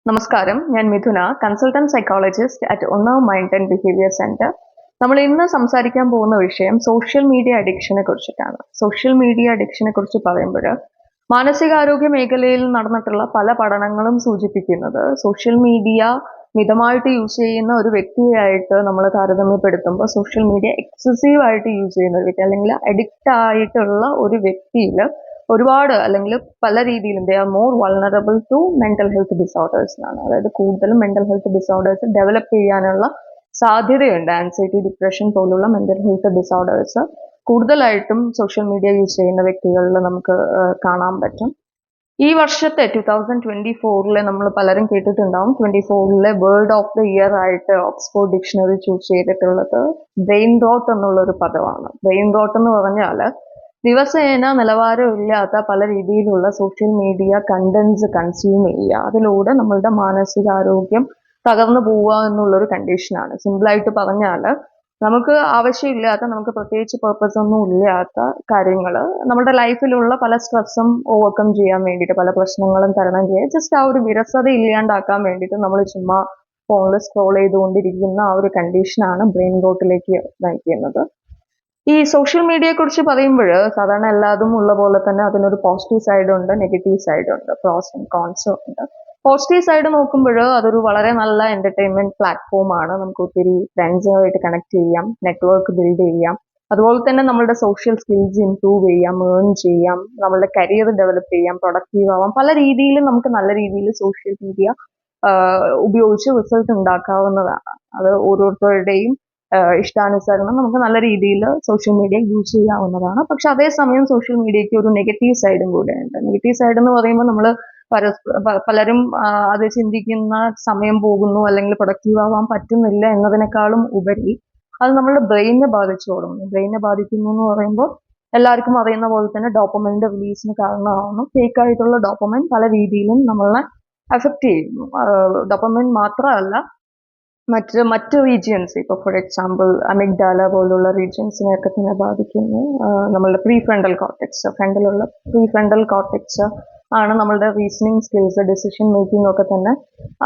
നമസ്കാരം, ഞാൻ Mithuna, consultant psychologist at ഉന്നാവ് മൈൻഡ് ആൻഡ് ബിഹേവിയർ സെന്റർ. നമ്മൾ ഇന്ന് സംസാരിക്കാൻ പോകുന്ന വിഷയം സോഷ്യൽ മീഡിയ അഡിക്ഷനെ കുറിച്ചിട്ടാണ്. സോഷ്യൽ മീഡിയ അഡിക്ഷനെ കുറിച്ച് പറയുമ്പോൾ മാനസികാരോഗ്യ മേഖലയിൽ നടന്നിട്ടുള്ള പല പഠനങ്ങളും സൂചിപ്പിക്കുന്നത് സോഷ്യൽ മീഡിയ മിതമായിട്ട് യൂസ് ചെയ്യുന്ന ഒരു വ്യക്തിയായിട്ട് നമ്മൾ താരതമ്യപ്പെടുത്തുമ്പോൾ സോഷ്യൽ മീഡിയ എക്സസീവ് ആയിട്ട് യൂസ് ചെയ്യുന്ന ഒരു വ്യക്തി അല്ലെങ്കിൽ അഡിക്റ്റ് ആയിട്ടുള്ള ഒരു വ്യക്തിയിൽ ഒരുപാട് അല്ലെങ്കിൽ പല രീതിയിലും they are more vulnerable to mental health disorders എന്നാണ്. അതായത് കൂടുതലും മെന്റൽ ഹെൽത്ത് ഡിസോർഡേഴ്സ് ഡെവലപ്പ് ചെയ്യാനുള്ള സാധ്യതയുണ്ട്. ആൻസൈറ്റി, ഡിപ്രഷൻ പോലുള്ള മെന്റൽ ഹെൽത്ത് ഡിസോർഡേഴ്സ് കൂടുതലായിട്ടും സോഷ്യൽ മീഡിയ യൂസ് ചെയ്യുന്ന വ്യക്തികളിൽ നമുക്ക് കാണാൻ പറ്റും. ഈ വർഷത്തെ 2024 നമ്മൾ പലരും കേട്ടിട്ടുണ്ടാവും. 24 വേർഡ് ഓഫ് ദ ഇയർ ആയിട്ട് ഓക്സ്ഫോർഡ് ഡിക്ഷണറി ചൂസ് ചെയ്തിട്ടുള്ളത് ബ്രെയിൻ റോട്ട് എന്നുള്ള ഒരു പദമാണ്. ബ്രെയിൻ റോട്ട് എന്ന് പറഞ്ഞാൽ ദിവസേന നിലവാരമില്ലാത്ത പല രീതിയിലുള്ള സോഷ്യൽ മീഡിയ കണ്ടന്റ്സ് കൺസ്യൂം ചെയ്യുക, അതിലൂടെ നമ്മളുടെ മാനസികാരോഗ്യം തകർന്നു പോവുക എന്നുള്ളൊരു കണ്ടീഷനാണ്. സിമ്പിളായിട്ട് പറഞ്ഞാൽ നമുക്ക് ആവശ്യമില്ലാത്ത, നമുക്ക് പ്രത്യേകിച്ച് പർപ്പസ് ഒന്നും ഇല്ലാത്ത കാര്യങ്ങൾ നമ്മുടെ ലൈഫിലുള്ള പല സ്ട്രെസ്സും ഓവർകം ചെയ്യാൻ വേണ്ടിയിട്ട്, പല പ്രശ്നങ്ങളും തരണം ചെയ്യാൻ, ജസ്റ്റ് ആ ഒരു വിരസത ഇല്ലാണ്ടാക്കാൻ വേണ്ടിയിട്ട് നമ്മൾ ചുമ്മാ ഫോണിൽ സ്ക്രോൾ ചെയ്തുകൊണ്ടിരിക്കുന്ന ആ ഒരു കണ്ടീഷനാണ് ബ്രെയിൻ റോട്ടിലേക്ക് നയിക്കുന്നത്. ഈ സോഷ്യൽ മീഡിയയെ കുറിച്ച് പറയുമ്പോൾ സാധാരണ എല്ലാതും ഉള്ള പോലെ തന്നെ അതിനൊരു പോസിറ്റീവ് സൈഡ് ഉണ്ട്, നെഗറ്റീവ് സൈഡ് ഉണ്ട്, പ്രോസ് ആൻഡ് കോൺസും ഉണ്ട്. പോസിറ്റീവ് സൈഡ് നോക്കുമ്പോൾ അതൊരു വളരെ നല്ല എന്റർടൈൻമെന്റ് പ്ലാറ്റ്ഫോം ആണ്. നമുക്ക് ഒത്തിരി ഫ്രണ്ട്സുമായിട്ട് കണക്ട് ചെയ്യാം, നെറ്റ്വർക്ക് ബിൽഡ് ചെയ്യാം, അതുപോലെ തന്നെ നമ്മളുടെ സോഷ്യൽ സ്കിൽസ് ഇംപ്രൂവ് ചെയ്യാം, ഏൺ ചെയ്യാം, നമ്മളുടെ കരിയർ ഡെവലപ്പ് ചെയ്യാം, പ്രൊഡക്റ്റീവ് ആവാം. പല രീതിയിലും നമുക്ക് നല്ല രീതിയിൽ സോഷ്യൽ മീഡിയ ഉപയോഗിച്ച് റിസൾട്ട് ഉണ്ടാക്കാവുന്നതാണ്. അത് ഓരോരുത്തരുടെയും ഇഷ്ടാനുസരണം നമുക്ക് നല്ല രീതിയിൽ സോഷ്യൽ മീഡിയ യൂസ് ചെയ്യാവുന്നതാണ്. പക്ഷെ അതേസമയം സോഷ്യൽ മീഡിയയ്ക്ക് ഒരു നെഗറ്റീവ് സൈഡും കൂടെ ഉണ്ട്. നെഗറ്റീവ് സൈഡ് എന്ന് പറയുമ്പോൾ നമ്മൾ പലരും അത് ചിന്തിക്കുന്ന സമയം പോകുന്നു അല്ലെങ്കിൽ പ്രൊഡക്റ്റീവ് ആവാൻ പറ്റുന്നില്ല എന്നതിനേക്കാളും ഉപരി അത് നമ്മുടെ ബ്രെയിനെ ബാധിച്ചു തുടങ്ങുന്നു. ബ്രെയിനെ ബാധിക്കുന്നു എന്ന് പറയുമ്പോൾ എല്ലാവർക്കും അറിയുന്ന പോലെ തന്നെ ഡോപ്പമൈൻ്റെ റിലീസിന് കാരണമാവുന്നു. ഫേക്ക് ആയിട്ടുള്ള ഡോപ്പമൈൻ പല രീതിയിലും നമ്മളെ അഫക്റ്റ് ചെയ്യുന്നു. ഡോപ്പമൈൻ മാത്രമല്ല, മറ്റ് റീജിയൻസ്, ഇപ്പോൾ ഫോർ എക്സാമ്പിൾ അമിഗ്ഡാല പോലുള്ള റീജിയൻസിനെയൊക്കെ തന്നെ ബാധിക്കുന്നു. നമ്മളുടെ പ്രീഫ്രണ്ടൽ കോർട്ടെക്സ്, ഫ്രണ്ടിലുള്ള പ്രീഫ്രണ്ടൽ കോർട്ടെക്സ് ആണ് നമ്മളുടെ റീസണിങ് സ്കിൽസ്, ഡിസിഷൻ മേക്കിംഗ് ഒക്കെ തന്നെ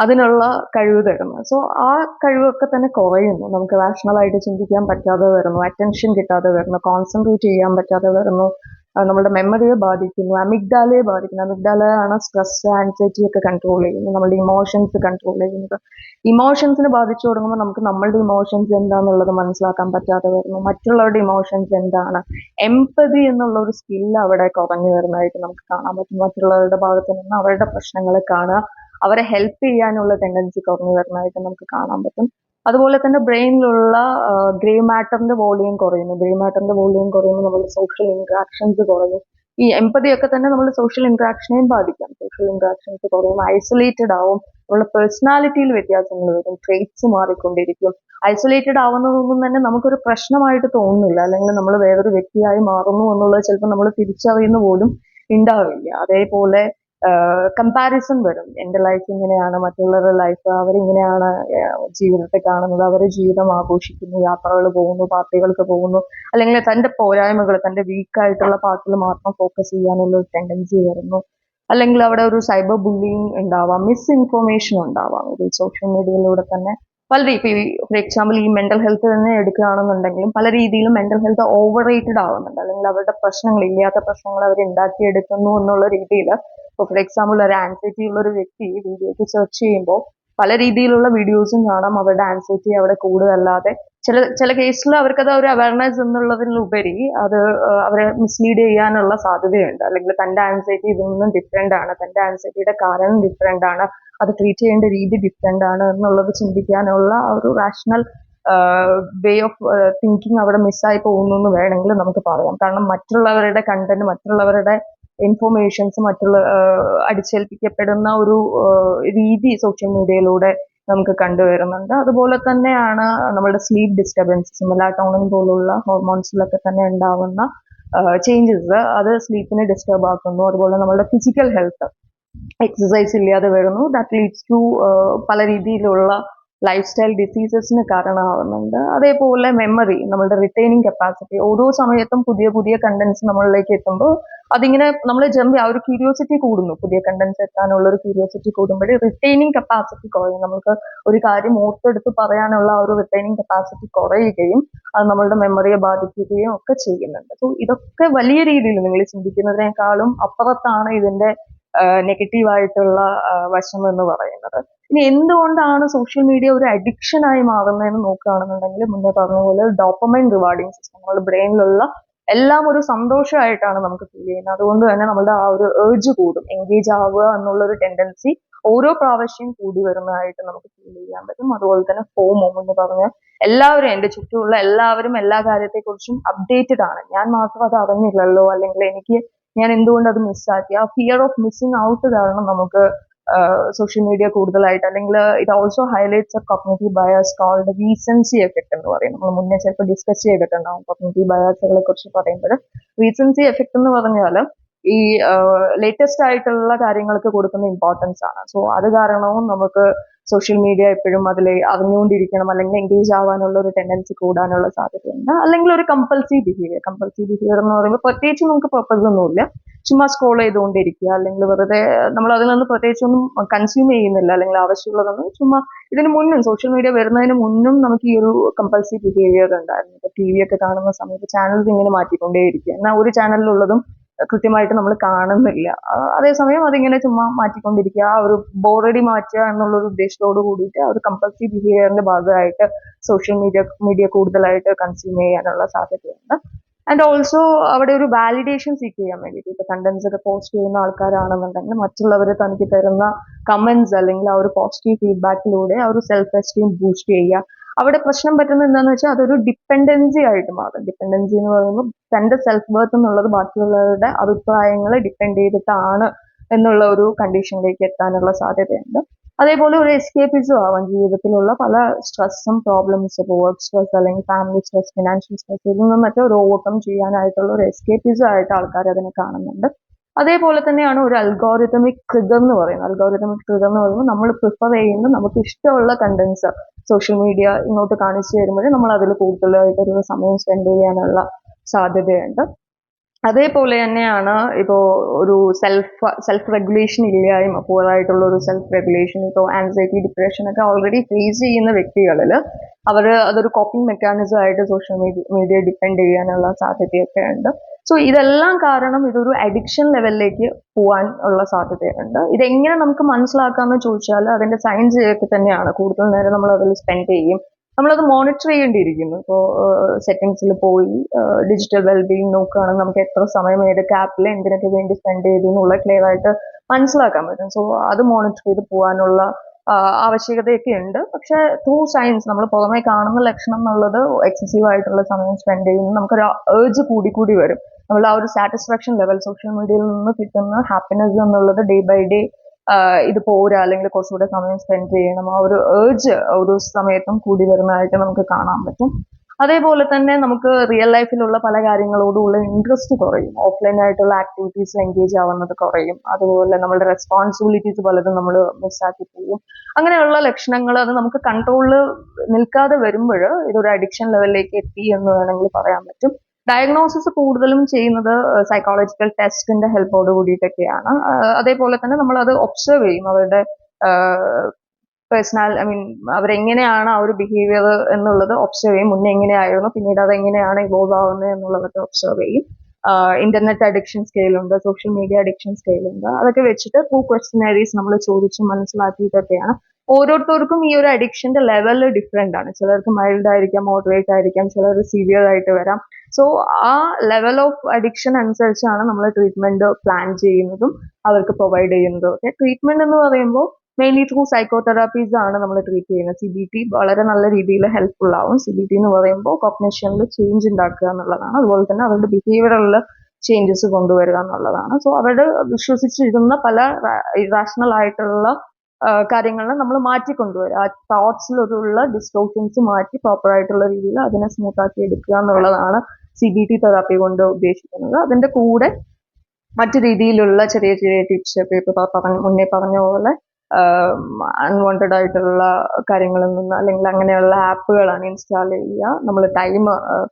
അതിനുള്ള കഴിവ് തരുന്നത്. സോ ആ കഴിവൊക്കെ തന്നെ കുറയുന്നു. നമുക്ക് റാഷണലായിട്ട് ചിന്തിക്കാൻ പറ്റാതെ വരുന്നു, അറ്റൻഷൻ കിട്ടാതെ വരുന്നു, കോൺസെൻട്രേറ്റ് ചെയ്യാൻ പറ്റാതെ വരുന്നു. നമ്മുടെ മെമ്മറിയെ ബാധിക്കുന്നു, അമിഗ്ഡാലയെ ബാധിക്കുന്നു. അമിഗ്ഡാലയാണ് സ്ട്രെസ്, ആൻസൈറ്റി ഒക്കെ കൺട്രോൾ ചെയ്യുന്നത്, നമ്മളുടെ ഇമോഷൻസ് കൺട്രോൾ ചെയ്യുന്നത്. ഇമോഷൻസിനെ ബാധിച്ചു തുടങ്ങുമ്പോൾ നമുക്ക് നമ്മളുടെ ഇമോഷൻസ് എന്താണെന്നുള്ളത് മനസ്സിലാക്കാൻ പറ്റാതെ വരുന്നു, മറ്റുള്ളവരുടെ ഇമോഷൻസ് എന്താണ്. എംപതി എന്നുള്ള ഒരു സ്കില്ല് അവിടെ കുറഞ്ഞു വരുന്നതായിട്ട് നമുക്ക് കാണാൻ പറ്റും. മറ്റുള്ളവരുടെ ഭാഗത്ത് നിന്ന് അവരുടെ പ്രശ്നങ്ങളെ കാണുക, അവരെ ഹെൽപ്പ് ചെയ്യാനുള്ള ടെൻഡൻസി കുറഞ്ഞു വരുന്നതായിട്ട് നമുക്ക് കാണാൻ പറ്റും. അതുപോലെ തന്നെ ബ്രെയിനിലുള്ള ഗ്രേ മാറ്ററിന്റെ വോളിയം കുറയുന്നു. ഗ്രേ മാറ്ററിന്റെ വോളിയം കുറയുമ്പോൾ നമ്മുടെ സോഷ്യൽ ഇന്ററാക്ഷൻസ് കുറയും. ഈ എംപതി ഒക്കെ തന്നെ നമ്മുടെ സോഷ്യൽ ഇന്ററാക്ഷനെയും ബാധിക്കാം. സോഷ്യൽ ഇന്ററാക്ഷൻസ് കുറയും, ഐസൊലേറ്റഡ് ആവും, നമ്മുടെ പേഴ്സണാലിറ്റിയിൽ വ്യത്യാസങ്ങൾ വരും, ട്രേറ്റ്സ് മാറിക്കൊണ്ടിരിക്കും. ഐസൊലേറ്റഡ് ആവുന്നതൊന്നും തന്നെ നമുക്കൊരു പ്രശ്നമായിട്ട് തോന്നുന്നില്ല, അല്ലെങ്കിൽ നമ്മൾ വേറൊരു വ്യക്തിയായി മാറുന്നു എന്നുള്ളത് ചിലപ്പോൾ നമ്മൾ തിരിച്ചറിയുന്ന പോലും ഉണ്ടാവില്ല. അതേപോലെ കമ്പാരിസൺ വരും. എൻ്റെ ലൈഫ് ഇങ്ങനെയാണ്, മറ്റുള്ളവരുടെ ലൈഫ്, അവരിങ്ങനെയാണ് ജീവിതത്തെ കാണുന്നത്, അവർ ജീവിതം ആഘോഷിക്കുന്നു, യാത്രകൾ പോകുന്നു, പാർട്ടികൾക്ക് പോകുന്നു, അല്ലെങ്കിൽ തൻ്റെ പോരായ്മകൾ, തൻ്റെ വീക്കായിട്ടുള്ള പാർട്ടിൽ മാത്രം ഫോക്കസ് ചെയ്യാനുള്ള ഒരു ടെൻഡൻസി വരുന്നു. അല്ലെങ്കിൽ അവിടെ ഒരു സൈബർ ബുള്ളിങ് ഉണ്ടാവാം, മിസ് ഇൻഫോർമേഷൻ ഉണ്ടാവാം. ഒരു സോഷ്യൽ മീഡിയയിലൂടെ തന്നെ പല ഇപ്പോൾ ഫോർ എക്സാമ്പിൾ ഈ മെന്റൽ ഹെൽത്ത് തന്നെ എടുക്കുകയാണെന്നുണ്ടെങ്കിലും പല രീതിയിലും മെന്റൽ ഹെൽത്ത് ഓവർ റേറ്റഡ് ആവുന്നുണ്ട്. അല്ലെങ്കിൽ അവരുടെ പ്രശ്നങ്ങൾ, ഇല്ലാത്ത പ്രശ്നങ്ങൾ അവർ ഉണ്ടാക്കിയെടുക്കുന്നു എന്നുള്ള രീതിയിൽ. ഇപ്പോൾ ഫോർ എക്സാമ്പിൾ ഒരു ആൻസൈറ്റി ഉള്ള ഒരു വ്യക്തി വീഡിയോയ്ക്ക് സെർച്ച് ചെയ്യുമ്പോൾ പല രീതിയിലുള്ള വീഡിയോസും കാണാം. അവരുടെ ആൻസൈറ്റി അവിടെ കൂടുതലല്ലാതെ ചില കേസിൽ അവർക്കത് ഒരു അവയർനെസ് എന്നുള്ളതിലുപരി അത് അവരെ മിസ്ലീഡ് ചെയ്യാനുള്ള സാധ്യതയുണ്ട്. അല്ലെങ്കിൽ തൻ്റെ ആൻസൈറ്റി ഇതിൽ നിന്നും ഡിഫറെൻ്റ് ആണ്, തൻ്റെ ആൻസൈറ്റിയുടെ കാരണം ഡിഫറെൻ്റ് ആണ്, അത് ട്രീറ്റ് ചെയ്യേണ്ട രീതി ഡിഫറെൻ്റ് ആണ് എന്നുള്ളത് ചിന്തിക്കാനുള്ള ഒരു റാഷണൽ വേ ഓഫ് തിങ്കിങ് അവിടെ മിസ്സായി പോകുന്നു എന്ന് വേണമെങ്കിൽ നമുക്ക് പറയാം. കാരണം മറ്റുള്ളവരുടെ കണ്ടന്റ്, മറ്റുള്ളവരുടെ ഇൻഫോർമേഷൻസ് അടിച്ചേൽപ്പിക്കപ്പെടുന്ന ഒരു രീതി സോഷ്യൽ മീഡിയയിലൂടെ നമുക്ക് കണ്ടുവരുന്നുണ്ട്. അതുപോലെ തന്നെയാണ് നമ്മളുടെ സ്ലീപ്പ് ഡിസ്റ്റർബൻസസ്, മെലാറ്റോണിൻ പോലുള്ള ഹോർമോൺസിലൊക്കെ തന്നെ ഉണ്ടാവുന്ന ചേഞ്ചസ്, അത് സ്ലീപ്പിനെ ഡിസ്റ്റർബ് ആക്കുന്നു. അതുപോലെ നമ്മളുടെ ഫിസിക്കൽ ഹെൽത്ത്, എക്സസൈസ് ഇല്ലാതെ വരുന്നു, ദാറ്റ് ലീഡ്സ് ടു പല രീതിയിലുള്ള ലൈഫ് സ്റ്റൈൽ ഡിസീസസിന് കാരണമാവുന്നുണ്ട്. അതേപോലെ മെമ്മറി, നമ്മളുടെ റിട്ടൈനിങ് കപ്പാസിറ്റി, ഓരോ സമയത്തും പുതിയ പുതിയ കണ്ടന്റ്സ് നമ്മളിലേക്ക് എത്തുമ്പോൾ അതിങ്ങനെ നമ്മൾ ജമ്പ് ആ ഒരു ക്യൂരിയോസിറ്റി കൂടുന്നു, പുതിയ കണ്ടന്റ്സ് എത്താനുള്ള ഒരു ക്യൂരിയോസിറ്റി കൂടുമ്പോൾ റിട്ടൈനിങ് കപ്പാസിറ്റി കുറയും. നമുക്ക് ഒരു കാര്യം ഓർത്തെടുത്ത് പറയാനുള്ള ആ ഒരു റിട്ടൈനിങ് കപ്പാസിറ്റി കുറയുകയും അത് നമ്മളുടെ മെമ്മറിയെ ബാധിക്കുകയും ഒക്കെ ചെയ്യുന്നുണ്ട്. സോ ഇതൊക്കെ വലിയ രീതിയിൽ നിങ്ങൾ ചിന്തിക്കുന്നതിനേക്കാളും അപ്പുറത്താണ് ഇതിന്റെ നെഗറ്റീവായിട്ടുള്ള വശം എന്ന് പറയുന്നത്. ഇനി എന്തുകൊണ്ടാണ് സോഷ്യൽ മീഡിയ ഒരു അഡിക്ഷൻ ആയി മാറുന്നതെന്ന് നോക്കുകയാണെന്നുണ്ടെങ്കിൽ, മുന്നേ പറഞ്ഞ പോലെ ഡോപ്പമൈൻ റിവാർഡിങ് സിസ്റ്റം, നമ്മുടെ ബ്രെയിനിലുള്ള എല്ലാം ഒരു സന്തോഷമായിട്ടാണ് നമുക്ക് ഫീൽ ചെയ്യുന്നത്. അതുകൊണ്ട് തന്നെ നമ്മുടെ ആ ഒരു ഏർജ് കൂടും, എൻഗേജ് ആവുക എന്നുള്ള ഒരു ടെൻഡൻസി ഓരോ പ്രാവശ്യം കൂടി വരുന്നതായിട്ട് നമുക്ക് ഫീൽ ചെയ്യാൻ പറ്റും. അതുപോലെ തന്നെ ഫോമോ എന്ന് പറഞ്ഞ എല്ലാവരും, എൻ്റെ ചുറ്റുമുള്ള എല്ലാവരും എല്ലാ കാര്യത്തെക്കുറിച്ചും അപ്ഡേറ്റഡ് ആണ്, ഞാൻ മാത്രം അത് അറിഞ്ഞില്ലല്ലോ, അല്ലെങ്കിൽ ഞാൻ എന്തുകൊണ്ട് അത് മിസ്സാക്കി, ആ ഫിയർ ഓഫ് മിസ്സിങ് ഔട്ട് കാരണം നമുക്ക് സോഷ്യൽ മീഡിയ കൂടുതലായിട്ട്, അല്ലെങ്കിൽ it also highlights a cognitive bias called recency effect എന്ന് പറയും. നമ്മൾ മുന്നേ ചിലപ്പോൾ ഡിസ്കസ് ചെയ്തിട്ടുണ്ടാവും കോഗ്നിറ്റീവ് ബയസുകളെ കുറിച്ച് പറയുമ്പോൾ. റീസൻസി എഫക്ട് എന്ന് പറഞ്ഞാൽ ഈ ലേറ്റസ്റ്റ് ആയിട്ടുള്ള കാര്യങ്ങൾക്ക് കൊടുക്കുന്ന ഇമ്പോർട്ടൻസ് ആണ്. സോ അത് കാരണവും നമുക്ക് സോഷ്യൽ മീഡിയ എപ്പോഴും അതിൽ അറിഞ്ഞുകൊണ്ടിരിക്കണം, അല്ലെങ്കിൽ എൻഗേജ് ആവാനുള്ള ഒരു ടെൻഡൻസി കൂടാനുള്ള സാധ്യതയുണ്ട്. അല്ലെങ്കിൽ ഒരു കമ്പൽസീവ് ബിഹേവിയർ എന്ന് പറയുമ്പോൾ പ്രത്യേകിച്ച് നമുക്ക് പർപ്പസ് ഒന്നുമില്ല, ചുമ്മാ സ്ക്രോൾ ചെയ്തുകൊണ്ടിരിക്കുക, അല്ലെങ്കിൽ വെറുതെ നമ്മൾ അതിൽ നിന്ന് പ്രത്യേകിച്ചൊന്നും കൺസ്യൂം ചെയ്യുന്നില്ല, അല്ലെങ്കിൽ ആവശ്യമുള്ളതൊന്നും ചുമ്മാ. ഇതിന് മുന്നും സോഷ്യൽ മീഡിയ വരുന്നതിന് മുന്നും നമുക്ക് ഈ ഒരു കമ്പൽസീവ് ബിഹേവിയർ ഉണ്ടായിരുന്നു. ഇപ്പൊ ടി വി ഒക്കെ കാണുന്ന സമയത്ത് ചാനൽസ് ഇങ്ങനെ മാറ്റിക്കൊണ്ടേയിരിക്കുക, എന്നാൽ ഒരു ചാനലിലുള്ളതും കൃത്യമായിട്ട് നമ്മൾ കാണുന്നില്ല. അതേസമയം അതിങ്ങനെ ചുമ്മാ മാറ്റിക്കൊണ്ടിരിക്കുക, ആ ഒരു ബോറടി മാറ്റുക എന്നുള്ളൊരു ഉദ്ദേശത്തോട് കൂടിയിട്ട് ആ ഒരു കമ്പൽസീവ് ബിഹേവിയറിന്റെ ഭാഗമായിട്ട് സോഷ്യൽ മീഡിയ കൂടുതലായിട്ട് കൺസ്യൂം ചെയ്യാനുള്ള സാധ്യതയുണ്ട്. ആൻഡ് ഓൾസോ അവിടെ ഒരു വാലിഡേഷൻ സീക്ക് ചെയ്യാൻ വേണ്ടിയിട്ട്, ഇപ്പൊ കണ്ടന്റ്സ് ഒക്കെ പോസ്റ്റ് ചെയ്യുന്ന ആൾക്കാരാണെന്നുണ്ടെങ്കിൽ മറ്റുള്ളവർ തനിക്ക് തരുന്ന കമന്റ്സ് അല്ലെങ്കിൽ ആ ഒരു പോസിറ്റീവ് ഫീഡ്ബാക്കിലൂടെ ആ ഒരു സെൽഫ് എസ്റ്റീം ബൂസ്റ്റ് ചെയ്യുക. അവിടെ പ്രശ്നം പറ്റുന്നത് എന്താണെന്ന് വെച്ചാൽ അതൊരു ഡിപ്പെൻഡൻസി ആയിട്ട് മാറും. ഡിപ്പെൻഡൻസി എന്ന് പറയുമ്പോൾ തന്റെ സെൽഫ് വർത്ത് എന്നുള്ളത് ബാക്കിയുള്ളവരുടെ അഭിപ്രായങ്ങളെ ഡിപ്പെൻഡ് ചെയ്തിട്ടാണ് എന്നുള്ള ഒരു കണ്ടീഷനിലേക്ക് എത്താനുള്ള സാധ്യതയുണ്ട്. അതേപോലെ ഒരു എസ്കേപ്പിസം ആവാം ജീവിതത്തിലുള്ള പല സ്ട്രെസ്സും പ്രോബ്ലംസ്, ഇപ്പോൾ വർക്ക് സ്ട്രെസ് അല്ലെങ്കിൽ ഫാമിലി സ്ട്രെസ്, ഫിനാൻഷ്യൽ സ്ട്രെസ്, ഇതിൽ നിന്നൊക്കെ ഒരു ഓവർകം ചെയ്യാനായിട്ടുള്ള ഒരു എസ്കേപ്പിസം ആയിട്ട് ആൾക്കാർ അതിനെ കാണുന്നുണ്ട്. അതേപോലെ തന്നെയാണ് ഒരു അൽഗോരിതമിക് ട്രിഗർ എന്ന് പറയുന്നത്. അൽഗോരിതമിക് ട്രിഗർ എന്ന് പറയുമ്പോൾ നമ്മൾ പ്രിഫർ ചെയ്യുന്ന നമുക്ക് ഇഷ്ടമുള്ള കണ്ടന്റ്സ് സോഷ്യൽ മീഡിയ ഇങ്ങോട്ട് കാണിച്ചു തരുമ്പോൾ നമ്മൾ അതിൽ കൂടുതലായിട്ട് ഒരു സമയം സ്പെൻഡ് ചെയ്യാനുള്ള സാധ്യതയുണ്ട്. അതേപോലെ തന്നെയാണ് ഇപ്പോൾ ഒരു സെൽഫ് റെഗുലേഷൻ ഇല്ലായ്മ, പൂറായിട്ടുള്ള ഒരു സെൽഫ് റെഗുലേഷൻ. ഇപ്പോൾ ആൻസൈറ്റി, ഡിപ്രഷൻ ഒക്കെ ഓൾറെഡി ഫേസ് ചെയ്യുന്ന വ്യക്തികളിൽ അതൊരു കോപ്പിംഗ് മെക്കാനിസം ആയിട്ട് സോഷ്യൽ മീഡിയ ഡിപ്പെൻഡ് ചെയ്യാനുള്ള സാധ്യതയൊക്കെ ഉണ്ട്. സോ ഇതെല്ലാം കാരണം ഇതൊരു അഡിക്ഷൻ ലെവലിലേക്ക് പോകാൻ ഉള്ള സാധ്യതയുണ്ട്. ഇതെങ്ങനെ നമുക്ക് മനസ്സിലാക്കാമെന്ന് ചോദിച്ചാൽ അതിന്റെ സയൻസ് ഒക്കെ തന്നെയാണ്. കൂടുതൽ നേരം നമ്മൾ അതിൽ സ്പെൻഡ് ചെയ്യും, നമ്മളത് മോണിറ്റർ ചെയ്യേണ്ടിയിരിക്കുന്നു. ഇപ്പോൾ സെറ്റിംഗ്സിൽ പോയി ഡിജിറ്റൽ വെൽബീയിങ് നോക്കുകയാണെങ്കിൽ നമുക്ക് എത്ര സമയം ഏതൊക്കെ ആപ്പിൽ എന്തിനൊക്കെ വേണ്ടി സ്പെൻഡ് ചെയ്തു എന്നുള്ള ക്ലിയർ ആയിട്ട് മനസ്സിലാക്കാൻ പറ്റും. സോ അത് മോണിറ്റർ ചെയ്ത് പോകാനുള്ള ആവശ്യകതയൊക്കെ ഉണ്ട്. പക്ഷെ ത്രൂ സയൻസ് നമ്മൾ പുറമെ കാണുന്ന ലക്ഷണം എന്നുള്ളത് എക്സസീവ് ആയിട്ടുള്ള സമയം സ്പെൻഡ് ചെയ്യുന്നത് നമുക്കൊരു ഏർജ് കൂടി വരും. നമ്മൾ ആ ഒരു സാറ്റിസ്ഫാക്ഷൻ ലെവൽ, സോഷ്യൽ മീഡിയയിൽ നിന്ന് കിട്ടുന്ന ഹാപ്പിനെസ് എന്നുള്ളത് ഡേ ബൈ ഡേ ഇത് പോരാ, അല്ലെങ്കിൽ കുറച്ചുകൂടെ സമയം സ്പെൻഡ് ചെയ്യണം, ആ ഒരു ഏർജ് ഒരു സമയത്തും കൂടി വരുന്നതായിട്ട് നമുക്ക് കാണാൻ പറ്റും. അതേപോലെ തന്നെ നമുക്ക് റിയൽ ലൈഫിലുള്ള പല കാര്യങ്ങളോടുള്ള ഇൻട്രസ്റ്റ് കുറയും, ഓഫ്ലൈൻ ആയിട്ടുള്ള ആക്ടിവിറ്റീസിൽ എൻഗേജ് ആവുന്നത് കുറയും. അതുപോലെ നമ്മുടെ റെസ്പോൺസിബിലിറ്റീസ് പലതും നമ്മൾ മിസ്സാക്കി പോകും. അങ്ങനെയുള്ള ലക്ഷണങ്ങൾ അത് നമുക്ക് കൺട്രോളിൽ നിൽക്കാതെ വരുമ്പോൾ ഇതൊരു അഡിക്ഷൻ ലെവലിലേക്ക് എത്തി എന്ന് വേണമെങ്കിൽ പറയാൻ പറ്റും. ഡയഗ്നോസിസ് കൂടുതലും ചെയ്യുന്നത് സൈക്കോളജിക്കൽ ടെസ്റ്റിന്റെ ഹെൽപ്പോട് കൂടിയിട്ടൊക്കെയാണ്. അതേപോലെ തന്നെ നമ്മൾ അത് ഒബ്സർവ് ചെയ്യും, അവരുടെ അവരെങ്ങനെയാണ് ആ ഒരു ബിഹേവിയർ എന്നുള്ളത് ഒബ്സർവ് ചെയ്യും. മുന്നേ എങ്ങനെയായിരുന്നു, പിന്നീട് അതെങ്ങനെയാണ് ഇവോൾവ് ആവുന്നത് എന്നുള്ളതൊക്കെ ഒബ്സർവ് ചെയ്യും. ഇന്റർനെറ്റ് അഡിക്ഷൻ സ്കെയിൽ ഉണ്ട്, സോഷ്യൽ മീഡിയ അഡിക്ഷൻ സ്കെയിൽ ഉണ്ട്. അതൊക്കെ വെച്ചിട്ട് ക്വസ്റ്റ്യനറീസ് നമ്മൾ ചോദിച്ച് മനസ്സിലാക്കിയിട്ടൊക്കെയാണ്. ഓരോരുത്തർക്കും ഈ ഒരു അഡിക്ഷന്റെ ലെവൽ ഡിഫറെന്റ് ആണ്. ചിലർക്ക് മൈൽഡ് ആയിരിക്കാം, മോഡറേറ്റ് ആയിരിക്കാം, ചിലർ സിവിയർ ആയിട്ട് വരാം. സോ ആ ലെവൽ ഓഫ് അഡിക്ഷൻ അനുസരിച്ചാണ് നമ്മൾ ട്രീറ്റ്മെന്റ് പ്ലാൻ ചെയ്യുന്നതും അവർക്ക് പ്രൊവൈഡ് ചെയ്യുന്നതും ഒക്കെ. ട്രീറ്റ്മെന്റ് എന്ന് പറയുമ്പോൾ മെയിൻലി ത്രൂ സൈക്കോതെറാപ്പീസ് ആണ് നമ്മൾ ട്രീറ്റ് ചെയ്യുന്നത്. CBT വളരെ നല്ല രീതിയിൽ ഹെൽപ്ഫുൾ ആവും. CBT എന്ന് പറയുമ്പോൾ കോഗ്നിഷനിൽ ചേഞ്ച് ഉണ്ടാക്കുക എന്നുള്ളതാണ്. അതുപോലെ തന്നെ അവരുടെ ബിഹേവിയറിൽ ചേഞ്ചസ് കൊണ്ടുവരിക എന്നുള്ളതാണ്. സോ അവരുടെ വിശ്വസിച്ചിരുന്ന പല ഇറാഷണൽ ആയിട്ടുള്ള കാര്യങ്ങളെ നമ്മൾ മാറ്റിക്കൊണ്ടുവരിക, ആ തോട്ട്സിലുള്ള ഡിസ്റ്റോർഷൻസ് മാറ്റി പ്രോപ്പർ ആയിട്ടുള്ള രീതിയിൽ അതിനെ സ്മൂത്ത് ആക്കി എടുക്കുക എന്നുള്ളതാണ് CBT തെറാപ്പി കൊണ്ട് ഉദ്ദേശിക്കുന്നത്. അതിന്റെ കൂടെ മറ്റു രീതിയിലുള്ള ചെറിയ ടിപ്സ് ഒക്കെ ഇപ്പൊ മുന്നേ പറഞ്ഞ പോലെ അൺവാണ്ടഡ് ആയിട്ടുള്ള കാര്യങ്ങളിൽ നിന്ന് അല്ലെങ്കിൽ അങ്ങനെയുള്ള ആപ്പുകളാണ് ഇൻസ്റ്റാൾ ചെയ്യുക. നമ്മൾ ടൈം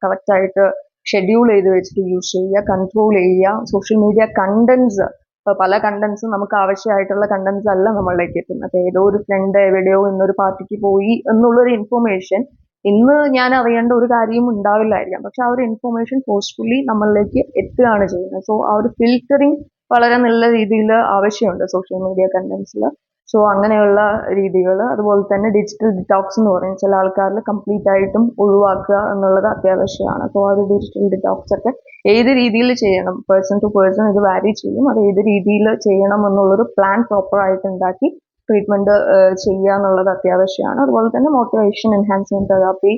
കറക്റ്റ് ആയിട്ട് ഷെഡ്യൂൾ ചെയ്ത് വെച്ചിട്ട് യൂസ് ചെയ്യുക, കൺട്രോൾ ചെയ്യുക. സോഷ്യൽ മീഡിയ കണ്ടന്റ്സ്, പല കണ്ടന്റ്സും നമുക്ക് ആവശ്യമായിട്ടുള്ള കണ്ടന്റ്സ് അല്ല നമ്മളിലേക്ക് എത്തുന്നത്. ഏതോ ഒരു ഫ്രണ്ട് എവിടെയോ ഇന്നൊരു പാർട്ടിക്ക് പോയി എന്നുള്ളൊരു ഇൻഫർമേഷൻ ഇന്ന് ഞാൻ അറിയേണ്ട ഒരു കാര്യവും ഉണ്ടാവില്ലായിരിക്കാം, പക്ഷെ ആ ഒരു ഇൻഫർമേഷൻ ഫോഴ്സ്ഫുള്ളി നമ്മളിലേക്ക് എത്തുകയാണ് ചെയ്യുന്നത്. സോ ആ ഒരു ഫിൽറ്ററിങ് വളരെ നല്ല രീതിയിൽ ആവശ്യമുണ്ട് സോഷ്യൽ മീഡിയ കണ്ടന്റ്സിൽ. സോ അങ്ങനെയുള്ള രീതികൾ, അതുപോലെ തന്നെ ഡിജിറ്റൽ ഡിറ്റോക്സ് എന്ന് പറയും, ചില ആൾക്കാരിൽ കംപ്ലീറ്റ് ആയിട്ടും ഒഴിവാക്കുക എന്നുള്ളത് അത്യാവശ്യമാണ്. സോ ആ ഒരു ഡിജിറ്റൽ ഡിറ്റോക്സ് ഒക്കെ ഏത് രീതിയിൽ ചെയ്യണം, പേഴ്സൺ ടു പേഴ്സൺ ഇത് വാരി ചെയ്യും. അത് ഏത് രീതിയിൽ ചെയ്യണം എന്നുള്ളൊരു പ്ലാൻ പ്രോപ്പർ ആയിട്ട് ഉണ്ടാക്കി ട്രീറ്റ്മെന്റ് ചെയ്യുക എന്നുള്ളത് അത്യാവശ്യമാണ്. അതുപോലെ തന്നെ മോട്ടിവേഷൻ എൻഹാൻസ്മെന്റ് തെറാപ്പി,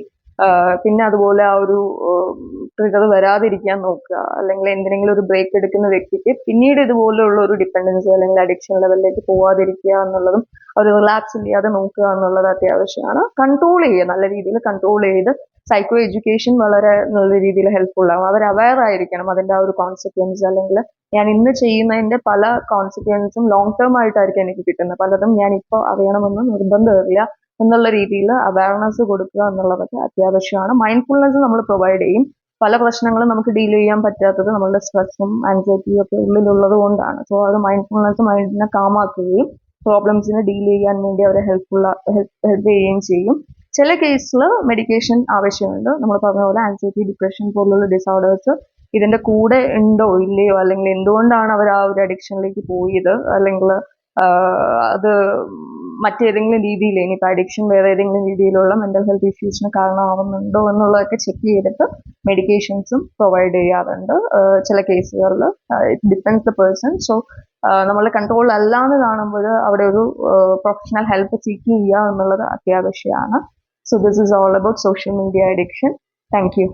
പിന്നെ അതുപോലെ ആ ഒരു ട്രിഗർ വരാതിരിക്കാൻ നോക്കുക, അല്ലെങ്കിൽ എന്തിനെങ്കിലും ഒരു ബ്രേക്ക് എടുക്കുന്ന വ്യക്തിക്ക് പിന്നീട് ഇതുപോലുള്ള ഒരു ഡിപ്പെൻഡൻസി അല്ലെങ്കിൽ അഡിക്ഷൻ ലെവലിലേക്ക് പോവാതിരിക്കുക എന്നുള്ളതും, ഒരു റിലാക്സ് ചെയ്യാതെ നോക്കുക എന്നുള്ളത് അത്യാവശ്യമാണ്. കൺട്രോൾ ചെയ്യുക, നല്ല രീതിയിൽ കൺട്രോൾ ചെയ്ത് സൈക്കോ എഡ്യൂക്കേഷൻ വളരെ നല്ല രീതിയിൽ ഹെൽപ്ഫുൾ ആവും. അവർ അവയർ ആയിരിക്കണം അതിന്റെ ആ ഒരു കോൺസിക്വൻസ്, അല്ലെങ്കിൽ ഞാൻ ഇന്ന് ചെയ്യുന്നതിന്റെ പല കോൺസിക്വൻസും ലോങ് ടേം ആയിട്ടായിരിക്കും എനിക്ക് കിട്ടുന്നത്, പലതും ഞാൻ ഇപ്പോൾ അറിയണമെന്ന് നിർബന്ധമില്ല എന്നുള്ള രീതിയിൽ അവയർനെസ് കൊടുക്കുക എന്നുള്ളതൊക്കെ അത്യാവശ്യമാണ്. മൈൻഡ്ഫുൾനെസ് നമ്മൾ പ്രൊവൈഡ് ചെയ്യും. പല പ്രശ്നങ്ങളും നമുക്ക് ഡീൽ ചെയ്യാൻ പറ്റാത്തത് നമ്മളുടെ സ്ട്രെസ്സും ആൻസൈറ്റിയും ഒക്കെ ഉള്ളിലുള്ളത് കൊണ്ടാണ്. സോ അത് മൈൻഡ്ഫുൾനെസ് മൈൻഡിനെ കാമാക്കുകയും പ്രോബ്ലംസിനെ ഡീൽ ചെയ്യാൻ വേണ്ടി അവരെ ഹെൽപ്പ് ചെയ്യുകയും ചെയ്യും. ചില കേസിൽ മെഡിക്കേഷൻ ആവശ്യമുണ്ട്. നമ്മൾ പറഞ്ഞ പോലെ ആൻസൈറ്റി, ഡിപ്രഷൻ പോലുള്ള ഡിസോർഡേഴ്സ് ഇതിന്റെ കൂടെ ഉണ്ടോ ഇല്ലയോ, അല്ലെങ്കിൽ എന്തുകൊണ്ടാണ് അവർ ആ ഒരു അഡിക്ഷനിലേക്ക് പോയത്, അല്ലെങ്കിൽ അത് മറ്റേതെങ്കിലും രീതിയിൽ, ഇനിയിപ്പോൾ അഡിക്ഷൻ വേറെ ഏതെങ്കിലും രീതിയിലുള്ള മെന്റൽ ഹെൽത്ത് ഇഷ്യൂസിന് കാരണമാവുന്നുണ്ടോ എന്നുള്ളതൊക്കെ ചെക്ക് ചെയ്തിട്ട് മെഡിക്കേഷൻസും പ്രൊവൈഡ് ചെയ്യാറുണ്ട് ചില കേസുകളിൽ. It depends the person. So നമ്മളെ കൺട്രോൾ അല്ലാന്ന് കാണുമ്പോൾ അവിടെ ഒരു പ്രൊഫഷണൽ ഹെൽപ്പ് സീക്ക് ചെയ്യുക എന്നുള്ളത് അത്യാവശ്യമാണ്. So this is all about social media addiction. Thank you.